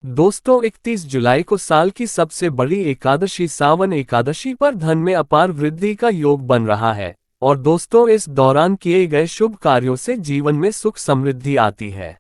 दोस्तों 31 जुलाई को साल की सबसे बड़ी एकादशी सावन एकादशी पर धन में अपार वृद्धि का योग बन रहा है। और दोस्तों इस दौरान किए गए शुभ कार्यों से जीवन में सुख समृद्धि आती है।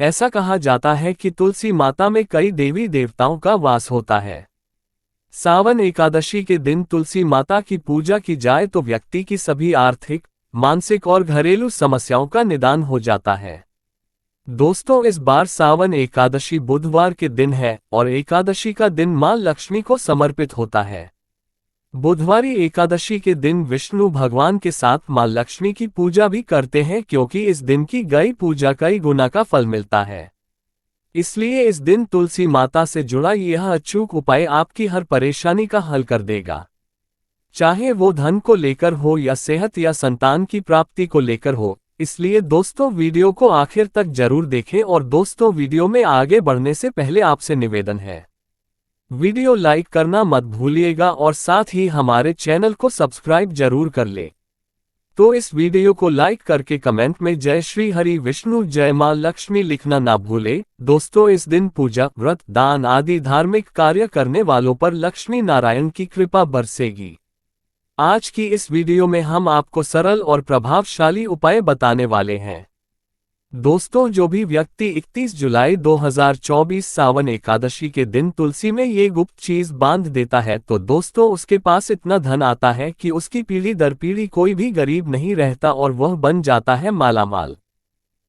ऐसा कहा जाता है कि तुलसी माता में कई देवी देवताओं का वास होता है। सावन एकादशी के दिन तुलसी माता की पूजा की जाए तो व्यक्ति की सभी आर्थिक, मानसिक और घरेलू समस्याओं का निदान हो जाता है। दोस्तों इस बार सावन एकादशी बुधवार के दिन है और एकादशी का दिन मां लक्ष्मी को समर्पित होता है। बुधवारी एकादशी के दिन विष्णु भगवान के साथ मां लक्ष्मी की पूजा भी करते हैं क्योंकि इस दिन की गई पूजा कई गुना का फल मिलता है। इसलिए इस दिन तुलसी माता से जुड़ा यह अचूक उपाय आपकी हर परेशानी का हल कर देगा। चाहे वो धन को लेकर हो या सेहत या संतान की प्राप्ति को लेकर हो। इसलिए दोस्तों वीडियो को आखिर तक जरूर देखें और दोस्तों वीडियो में आगे बढ़ने से पहले आपसे निवेदन है, वीडियो लाइक करना मत भूलिएगा और साथ ही हमारे चैनल को सब्सक्राइब जरूर कर ले। तो इस वीडियो को लाइक करके कमेंट में जय श्री हरि विष्णु जय मां लक्ष्मी लिखना ना भूले। दोस्तों इस दिन पूजा, व्रत, दान आदि धार्मिक कार्य करने वालों पर लक्ष्मी नारायण की कृपा बरसेगी। आज की इस वीडियो में हम आपको सरल और प्रभावशाली उपाय बताने वाले हैं। दोस्तों जो भी व्यक्ति 31 जुलाई 2024 सावन एकादशी के दिन तुलसी में ये गुप्त चीज बांध देता है तो दोस्तों उसके पास इतना धन आता है कि उसकी पीढ़ी दर पीढ़ी कोई भी गरीब नहीं रहता और वह बन जाता है मालामाल।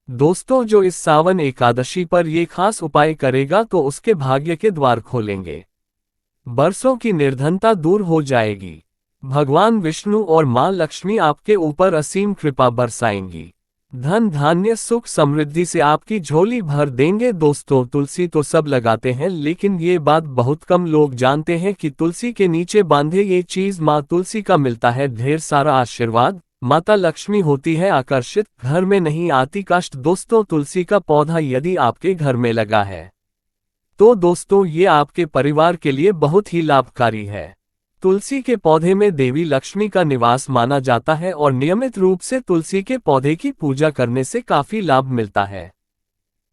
दोस्तों जो इस सावन एकादशी पर ये खास उपाय करेगा तो उसके भाग्य के द्वार खोलेंगे, बरसों की निर्धनता दूर हो जाएगी। भगवान विष्णु और मां लक्ष्मी आपके ऊपर असीम कृपा बरसाएंगी। धन धान्य सुख समृद्धि से आपकी झोली भर देंगे। दोस्तों तुलसी तो सब लगाते हैं लेकिन ये बात बहुत कम लोग जानते हैं कि तुलसी के नीचे बांधे ये चीज मां तुलसी का मिलता है ढेर सारा आशीर्वाद। माता लक्ष्मी होती है आकर्षित, घर में नहीं आती कष्ट। दोस्तों तुलसी का पौधा यदि आपके घर में लगा है तो दोस्तों ये आपके परिवार के लिए बहुत ही लाभकारी है। तुलसी के पौधे में देवी लक्ष्मी का निवास माना जाता है और नियमित रूप से तुलसी के पौधे की पूजा करने से काफी लाभ मिलता है।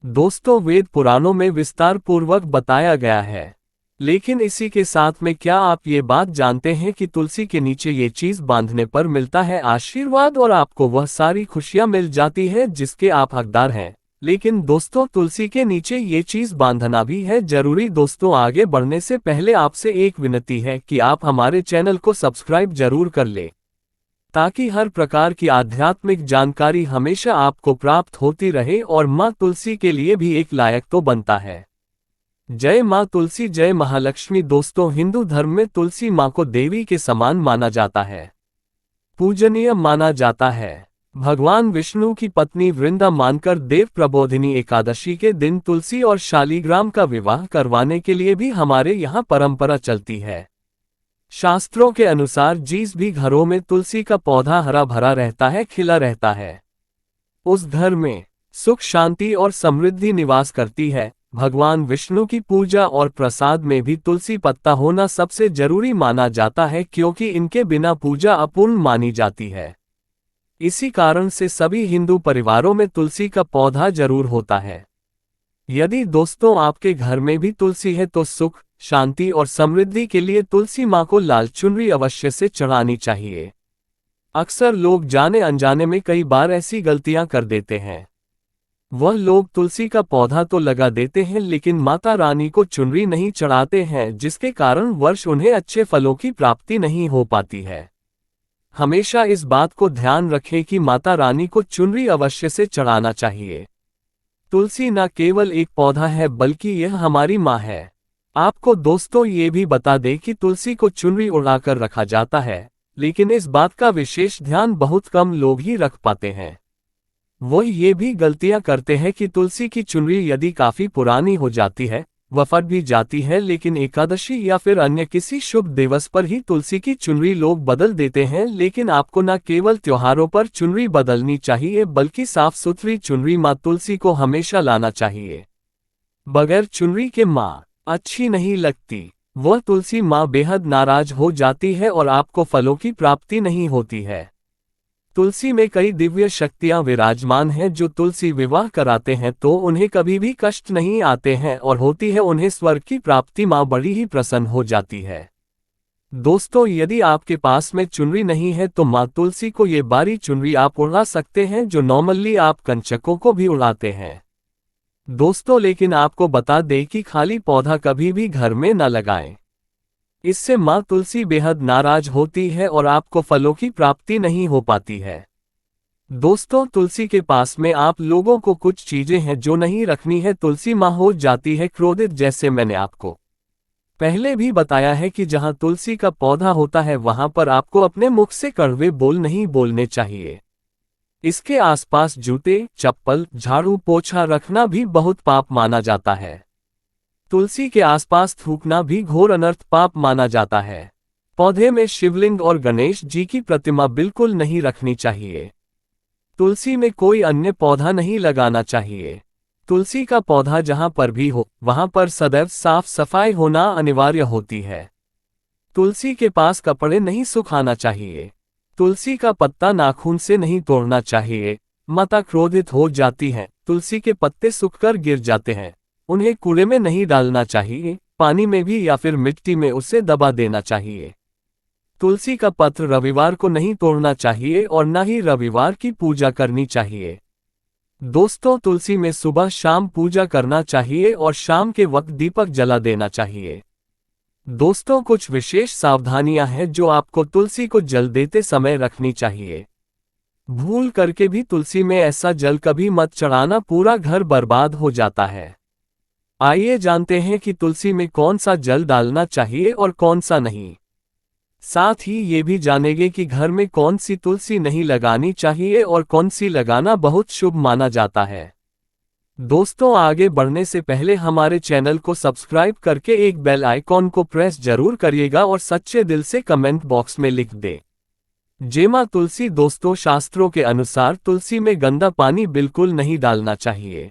दोस्तों वेद पुराणों में विस्तार पूर्वक बताया गया है, लेकिन इसी के साथ में क्या आप ये बात जानते हैं कि तुलसी के नीचे ये चीज बांधने पर मिलता है आशीर्वाद और आपको वह सारी खुशियां मिल जाती है जिसके आप हकदार हैं। लेकिन दोस्तों तुलसी के नीचे ये चीज बांधना भी है जरूरी। दोस्तों आगे बढ़ने से पहले आपसे एक विनती है कि आप हमारे चैनल को सब्सक्राइब जरूर कर ले ताकि हर प्रकार की आध्यात्मिक जानकारी हमेशा आपको प्राप्त होती रहे और मां तुलसी के लिए भी एक लायक तो बनता है। जय मां तुलसी जय महालक्ष्मी। दोस्तों हिंदू धर्म में तुलसी मां को देवी के समान माना जाता है, पूजनीय माना जाता है। भगवान विष्णु की पत्नी वृंदा मानकर देव प्रबोधिनी एकादशी के दिन तुलसी और शालीग्राम का विवाह करवाने के लिए भी हमारे यहाँ परंपरा चलती है। शास्त्रों के अनुसार जिस भी घरों में तुलसी का पौधा हरा भरा रहता है, खिला रहता है, उस घर में सुख शांति और समृद्धि निवास करती है। भगवान विष्णु की पूजा और प्रसाद में भी तुलसी पत्ता होना सबसे जरूरी माना जाता है क्योंकि इनके बिना पूजा अपूर्ण मानी जाती है। इसी कारण से सभी हिंदू परिवारों में तुलसी का पौधा जरूर होता है। यदि दोस्तों आपके घर में भी तुलसी है तो सुख शांति और समृद्धि के लिए तुलसी मां को लाल चुनरी अवश्य से चढ़ानी चाहिए। अक्सर लोग जाने अनजाने में कई बार ऐसी गलतियां कर देते हैं। वह लोग तुलसी का पौधा तो लगा देते हैं लेकिन माता रानी को चुनरी नहीं चढ़ाते हैं जिसके कारण वर्ष उन्हें अच्छे फलों की प्राप्ति नहीं हो पाती है। हमेशा इस बात को ध्यान रखें कि माता रानी को चुनरी अवश्य से चढ़ाना चाहिए। तुलसी न केवल एक पौधा है बल्कि यह हमारी माँ है। आपको दोस्तों ये भी बता दें कि तुलसी को चुनरी उड़ाकर रखा जाता है, लेकिन इस बात का विशेष ध्यान बहुत कम लोग ही रख पाते हैं। वो ये भी गलतियां करते हैं कि तुलसी की चुनरी यदि काफी पुरानी हो जाती है, वह फट भी जाती है, लेकिन एकादशी या फिर अन्य किसी शुभ दिवस पर ही तुलसी की चुनरी लोग बदल देते हैं। लेकिन आपको न केवल त्योहारों पर चुनरी बदलनी चाहिए बल्कि साफ सुथरी चुनरी मां तुलसी को हमेशा लाना चाहिए। बगैर चुनरी के मां अच्छी नहीं लगती। वह तुलसी मां बेहद नाराज हो जाती है और आपको फलों की प्राप्ति नहीं होती है। तुलसी में कई दिव्य शक्तियां विराजमान हैं जो तुलसी विवाह कराते हैं तो उन्हें कभी भी कष्ट नहीं आते हैं और होती है उन्हें स्वर्ग की प्राप्ति, मां बड़ी ही प्रसन्न हो जाती है। दोस्तों, यदि आपके पास में चुनरी नहीं है तो मां तुलसी को ये बारी चुनरी आप उड़ा सकते हैं जो नॉर्मली आप कंचकों को भी उड़ाते हैं। दोस्तों, लेकिन आपको बता दें कि खाली पौधा कभी भी घर में न लगाएं। इससे मां तुलसी बेहद नाराज होती है और आपको फलों की प्राप्ति नहीं हो पाती है। दोस्तों, तुलसी के पास में आप लोगों को कुछ चीजें हैं जो नहीं रखनी है। तुलसी मां हो जाती है क्रोधित, जैसे मैंने आपको पहले भी बताया है कि जहां तुलसी का पौधा होता है वहां पर आपको अपने मुख से कड़वे बोल नहीं बोलने चाहिए। इसके आसपास जूते, चप्पल, झाड़ू पोछा रखना भी बहुत पाप माना जाता है। तुलसी के आसपास थूकना भी घोर अनर्थ पाप माना जाता है। पौधे में शिवलिंग और गणेश जी की प्रतिमा बिल्कुल नहीं रखनी चाहिए। तुलसी में कोई अन्य पौधा नहीं लगाना चाहिए। तुलसी का पौधा जहां पर भी हो वहां पर सदैव साफ सफाई होना अनिवार्य होती है। तुलसी के पास कपड़े नहीं सुखाना चाहिए। तुलसी का पत्ता नाखून से नहीं तोड़ना चाहिए। माता क्रोधित हो जाती है। तुलसी के पत्ते सूखकर गिर जाते हैं, उन्हें कूड़े में नहीं डालना चाहिए, पानी में भी या फिर मिट्टी में उसे दबा देना चाहिए। तुलसी का पत्र रविवार को नहीं तोड़ना चाहिए और न ही रविवार की पूजा करनी चाहिए। दोस्तों, तुलसी में सुबह शाम पूजा करना चाहिए और शाम के वक्त दीपक जला देना चाहिए। दोस्तों, कुछ विशेष सावधानियां हैं जो आपको तुलसी को जल देते समय रखनी चाहिए। भूल करके भी तुलसी में ऐसा जल कभी मत चढ़ाना, पूरा घर बर्बाद हो जाता है। आइए जानते हैं कि तुलसी में कौन सा जल डालना चाहिए और कौन सा नहीं। साथ ही ये भी जानेंगे कि घर में कौन सी तुलसी नहीं लगानी चाहिए और कौन सी लगाना बहुत शुभ माना जाता है। दोस्तों, आगे बढ़ने से पहले हमारे चैनल को सब्सक्राइब करके एक बेल आइकॉन को प्रेस जरूर करिएगा और सच्चे दिल से कमेंट बॉक्स में लिख दे जय मां तुलसी। दोस्तों, शास्त्रों के अनुसार तुलसी में गंदा पानी बिल्कुल नहीं डालना चाहिए।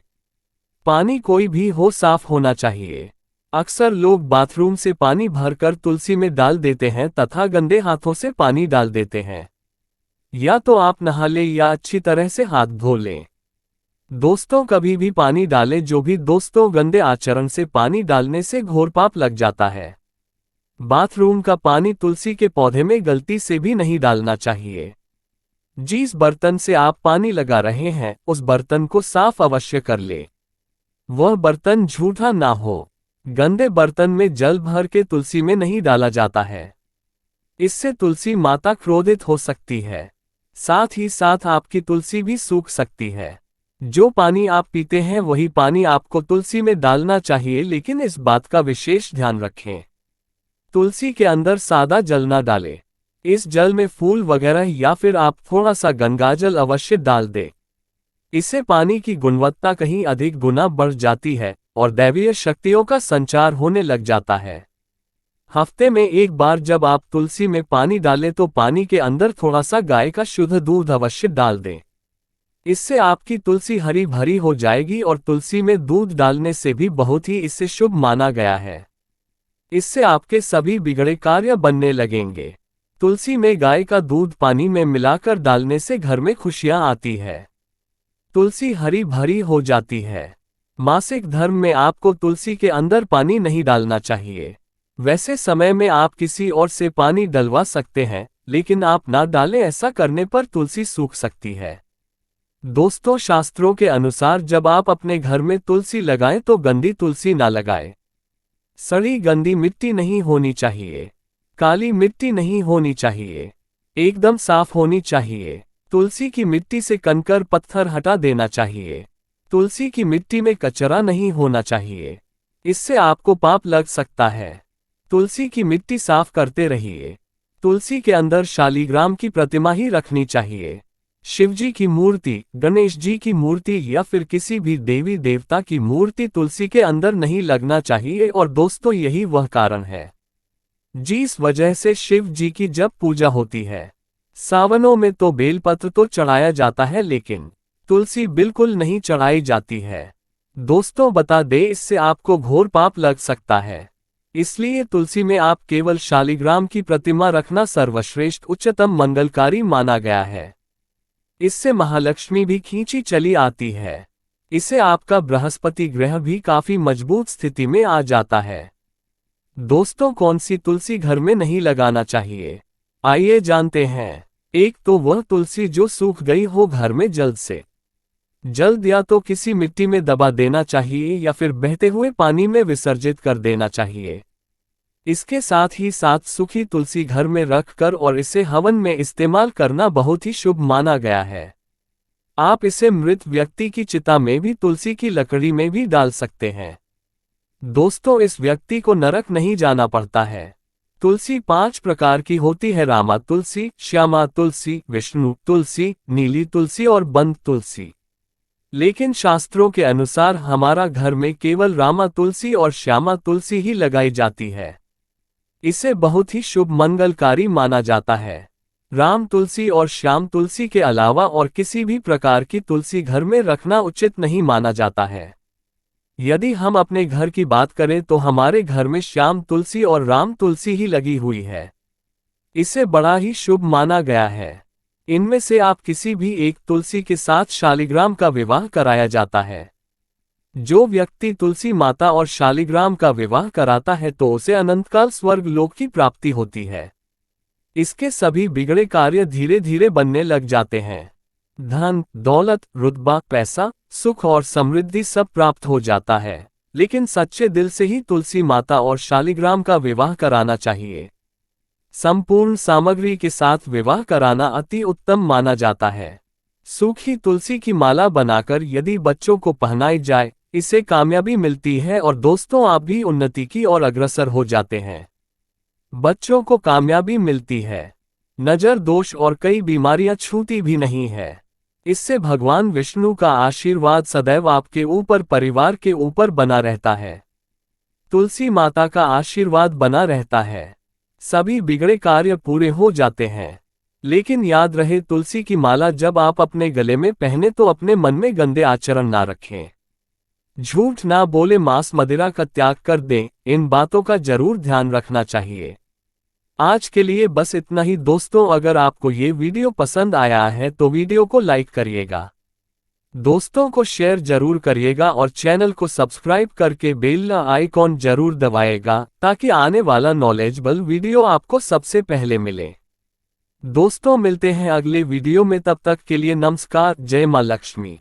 पानी कोई भी हो साफ होना चाहिए। अक्सर लोग बाथरूम से पानी भरकर तुलसी में डाल देते हैं तथा गंदे हाथों से पानी डाल देते हैं। या तो आप नहा लें या अच्छी तरह से हाथ धो लें। दोस्तों, कभी भी पानी डालें जो भी दोस्तों गंदे आचरण से पानी डालने से घोर पाप लग जाता है। बाथरूम का पानी तुलसी के पौधे में गलती से भी नहीं डालना चाहिए। जिस बर्तन से आप पानी लगा रहे हैं उस बर्तन को साफ अवश्य कर ले। वह बर्तन झूठा ना हो। गंदे बर्तन में जल भर के तुलसी में नहीं डाला जाता है। इससे तुलसी माता क्रोधित हो सकती है। साथ ही साथ आपकी तुलसी भी सूख सकती है। जो पानी आप पीते हैं वही पानी आपको तुलसी में डालना चाहिए, लेकिन इस बात का विशेष ध्यान रखें। तुलसी के अंदर सादा जल ना डालें। इस जल में फूल वगैरह या फिर आप थोड़ा सा गंगाजल अवश्य डाल दें। इससे पानी की गुणवत्ता कहीं अधिक गुना बढ़ जाती है और दैवीय शक्तियों का संचार होने लग जाता है। हफ्ते में एक बार जब आप तुलसी में पानी डालें तो पानी के अंदर थोड़ा सा गाय का शुद्ध दूध अवश्य डाल दें। इससे आपकी तुलसी हरी भरी हो जाएगी और तुलसी में दूध डालने से भी बहुत ही इससे शुभ माना गया है। इससे आपके सभी बिगड़े कार्य बनने लगेंगे। तुलसी में गाय का दूध पानी में मिलाकर डालने से घर में खुशियां आती है। तुलसी हरी भरी हो जाती है। मासिक धर्म में आपको तुलसी के अंदर पानी नहीं डालना चाहिए। वैसे समय में आप किसी और से पानी डलवा सकते हैं, लेकिन आप ना डालें, ऐसा करने पर तुलसी सूख सकती है। दोस्तों, शास्त्रों के अनुसार जब आप अपने घर में तुलसी लगाएं तो गंदी तुलसी ना लगाएं। सड़ी गंदी मिट्टी नहीं होनी चाहिए। काली मिट्टी नहीं होनी चाहिए। एकदम साफ होनी चाहिए। तुलसी की मिट्टी से कंकर पत्थर हटा देना चाहिए। तुलसी की मिट्टी में कचरा नहीं होना चाहिए। इससे आपको पाप लग सकता है। तुलसी की मिट्टी साफ करते रहिए। तुलसी के अंदर शालीग्राम की प्रतिमा ही रखनी चाहिए। शिवजी की मूर्ति, गणेश जी की मूर्ति या फिर किसी भी देवी देवता की मूर्ति तुलसी के अंदर नहीं लगना चाहिए। और दोस्तों, यही वह कारण है जिस वजह से शिव जी की जब पूजा होती है सावनों में तो बेलपत्र तो चढ़ाया जाता है, लेकिन तुलसी बिल्कुल नहीं चढ़ाई जाती है। दोस्तों, बता दें, इससे आपको घोर पाप लग सकता है। इसलिए तुलसी में आप केवल शालीग्राम की प्रतिमा रखना सर्वश्रेष्ठ उच्चतम मंगलकारी माना गया है। इससे महालक्ष्मी भी खींची चली आती है। इससे आपका बृहस्पति ग्रह भी काफी मजबूत स्थिति में आ जाता है। दोस्तों, कौन सी तुलसी घर में नहीं लगाना चाहिए, आइए जानते हैं। एक तो वह तुलसी जो सूख गई हो घर में जल्द से जल्द या तो किसी मिट्टी में दबा देना चाहिए या फिर बहते हुए पानी में विसर्जित कर देना चाहिए। इसके साथ ही साथ सूखी तुलसी घर में रखकर और इसे हवन में इस्तेमाल करना बहुत ही शुभ माना गया है। आप इसे मृत व्यक्ति की चिता में भी तुलसी की लकड़ी में भी डाल सकते हैं। दोस्तों, इस व्यक्ति को नरक नहीं जाना पड़ता है। तुलसी 5 प्रकार की होती है: रामा तुलसी, श्यामा तुलसी, विष्णु तुलसी, नीली तुलसी और बंद तुलसी। लेकिन शास्त्रों के अनुसार हमारा घर में केवल रामा तुलसी और श्यामा तुलसी ही लगाई जाती है। इसे बहुत ही शुभ मंगलकारी माना जाता है। राम तुलसी और श्याम तुलसी के अलावा और किसी भी प्रकार की तुलसी घर में रखना उचित नहीं माना जाता है। यदि हम अपने घर की बात करें तो हमारे घर में श्याम तुलसी और राम तुलसी ही लगी हुई है। इसे बड़ा ही शुभ माना गया है। इनमें से आप किसी भी एक तुलसी के साथ शालिग्राम का विवाह कराया जाता है। जो व्यक्ति तुलसी माता और शालिग्राम का विवाह कराता है तो उसे अनंतकाल स्वर्ग लोक की प्राप्ति होती है। इसके सभी बिगड़े कार्य धीरे धीरे बनने लग जाते हैं। धन, दौलत, रुतबा, पैसा, सुख और समृद्धि सब प्राप्त हो जाता है। लेकिन सच्चे दिल से ही तुलसी माता और शालिग्राम का विवाह कराना चाहिए। संपूर्ण सामग्री के साथ विवाह कराना अति उत्तम माना जाता है। सूखी तुलसी की माला बनाकर यदि बच्चों को पहनाई जाए, इससे कामयाबी मिलती है और दोस्तों आप भी उन्नति की ओर अग्रसर हो जाते हैं। बच्चों को कामयाबी मिलती है, नजर दोष और कई बीमारियां छूती भी नहीं है। इससे भगवान विष्णु का आशीर्वाद सदैव आपके ऊपर, परिवार के ऊपर बना रहता है। तुलसी माता का आशीर्वाद बना रहता है, सभी बिगड़े कार्य पूरे हो जाते हैं। लेकिन याद रहे, तुलसी की माला जब आप अपने गले में पहने तो अपने मन में गंदे आचरण ना रखें, झूठ ना बोले, मांस मदिरा का त्याग कर दें। इन बातों का जरूर ध्यान रखना चाहिए। आज के लिए बस इतना ही दोस्तों। अगर आपको ये वीडियो पसंद आया है तो वीडियो को लाइक करिएगा, दोस्तों को शेयर जरूर करिएगा और चैनल को सब्सक्राइब करके बेल आइकॉन जरूर दबाएगा ताकि आने वाला नॉलेजेबल वीडियो आपको सबसे पहले मिले। दोस्तों, मिलते हैं अगले वीडियो में, तब तक के लिए नमस्कार। जय मां लक्ष्मी।